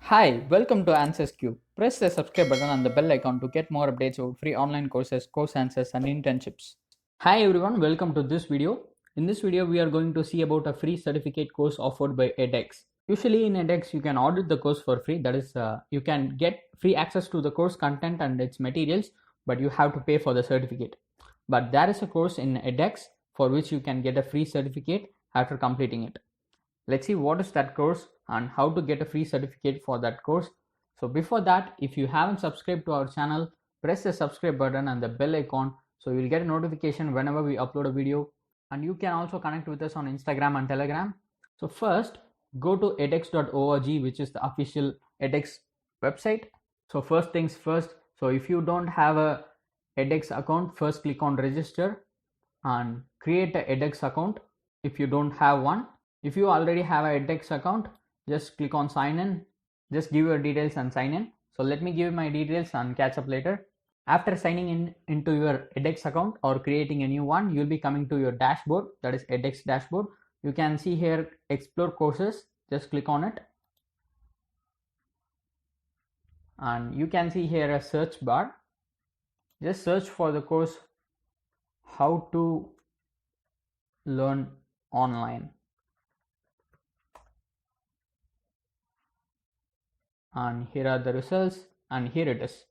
Hi, welcome to answersQ. Press the subscribe button and the bell icon to get more updates about free online courses, course answers, and internships. Hi everyone, welcome to this video. In this video, we are going to see about a free certificate course offered by Edx. Usually in Edx, you can audit the course for free. That is, you can get free access to the course content and its materials, but you have to pay for the certificate. But there is a course in Edx for which you can get a free certificate after completing it. Let's see what is that course and how to get a free certificate for that course. So before that, if you haven't subscribed to our channel, press the subscribe button and the bell icon so you'll get a notification whenever we upload a video. And you can also connect with us on Instagram and Telegram. So first, go to edx.org, which is the official Edx website. So first things first, so if you don't have a Edx account, first click on register and create a Edx account if you don't have one. If you already have a Edx account, just click on sign in. Just give your details and sign in. So let me give my details and catch up later. After signing in into your Edx account or creating a new one, you'll be coming to your dashboard, that is Edx dashboard. You can see here explore courses. Just click on it. And you can see here a search bar. Just search for the course how to learn online. And here are the results, and here it is,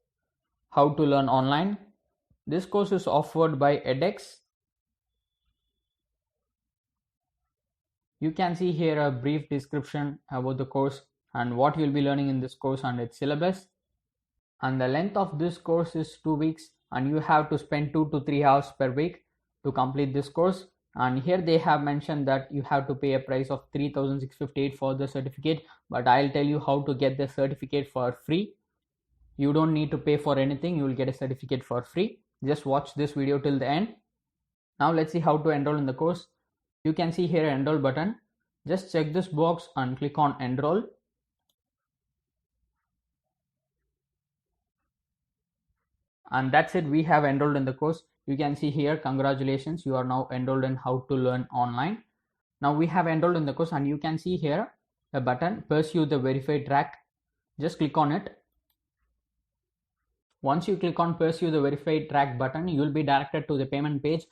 how to learn online. This course is offered by Edx. You can see here a brief description about the course and what you'll be learning in this course and its syllabus. And the length of this course is 2 weeks, and you have to spend 2 to 3 hours per week to complete this course. And here they have mentioned that you have to pay a price of 3,658 for the certificate, but I'll tell you how to get the certificate for free. You don't need to pay for anything, you will get a certificate for free. Just watch this video till the end. Now let's see how to enroll in the course. You can see here enroll button. Just check this box and click on enroll. And that's it, we have enrolled in the course. You can see here, congratulations, you are now enrolled in how to learn online. Now we have enrolled in the course, and you can see here a button, pursue the verified track. Just click on it. Once you click on pursue the verified track button, you will be directed to the payment page.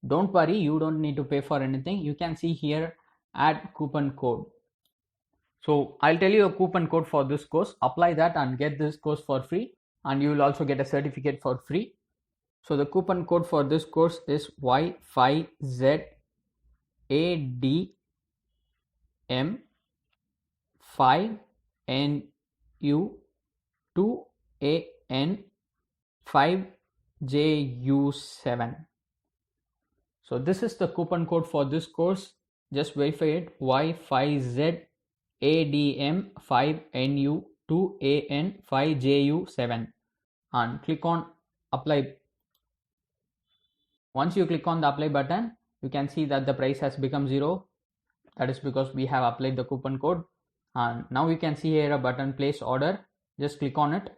Don't worry, you don't need to pay for anything. You can see here add coupon code. So I'll tell you a coupon code for this course. Apply that and get this course for free, and you will also get a certificate for free. So the coupon code for this course is Y5ZADM5NU2AN5JU7. So this is the coupon code for this course. Just verify it, Y5ZADM5NU2AN5JU7, and click on apply. Once you click on the apply button, you can see that the price has become 0. That is because we have applied the coupon code. And now you can see here a button, place order. Just click on it.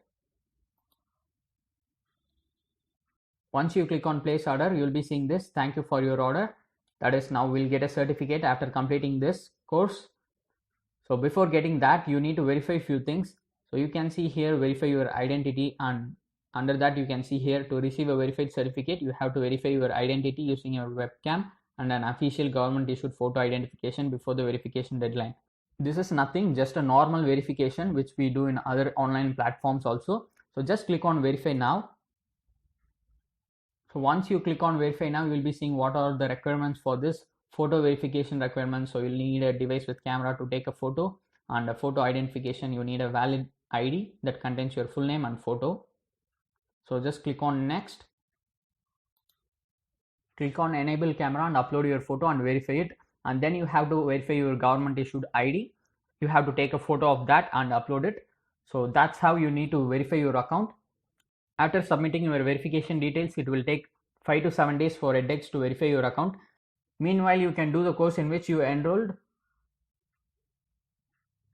Once you click on place order, you'll be seeing this, thank you for your order. That is, now we'll get a certificate after completing this course. So before getting that, you need to verify a few things. So you can see here verify your identity, and under that you can see here to receive a verified certificate, you have to verify your identity using your webcam and an official government issued photo identification before the verification deadline. This is nothing, just a normal verification which we do in other online platforms also. So just click on verify now. So once you click on verify now, you will be seeing what are the requirements for this photo verification requirements. So you'll need a device with camera to take a photo, and a photo identification, you need a valid ID that contains your full name and photo. So just click on next. Click on enable camera and upload your photo and verify it. And then you have to verify your government issued ID. You have to take a photo of that and upload it. So that's how you need to verify your account. After submitting your verification details, it will take 5 to 7 days for Edx to verify your account. Meanwhile, you can do the course in which you enrolled.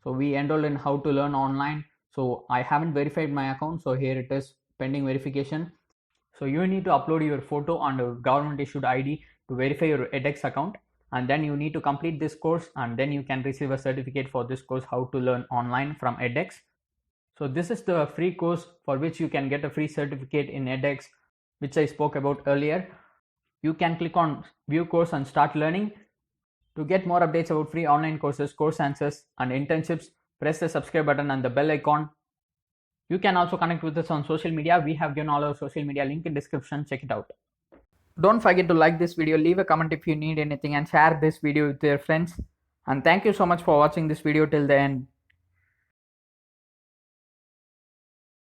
So we enrolled in how to learn online. So I haven't verified my account, so here it is pending verification. So you need to upload your photo and your government issued ID to verify your Edx account. and then you need to complete this course, and then you can receive a certificate for this course, how to learn online, from Edx. So this is the free course for which you can get a free certificate in edX, which I spoke about earlier. You can click on view course and start learning. To get more updates about free online courses, course answers and internships, press the subscribe button and the bell icon. You can also connect with us on social media. We have given all our social media link in description. Check it out. Don't forget to like this video, leave a comment if you need anything, and share this video with your friends. And thank you so much for watching this video till the end.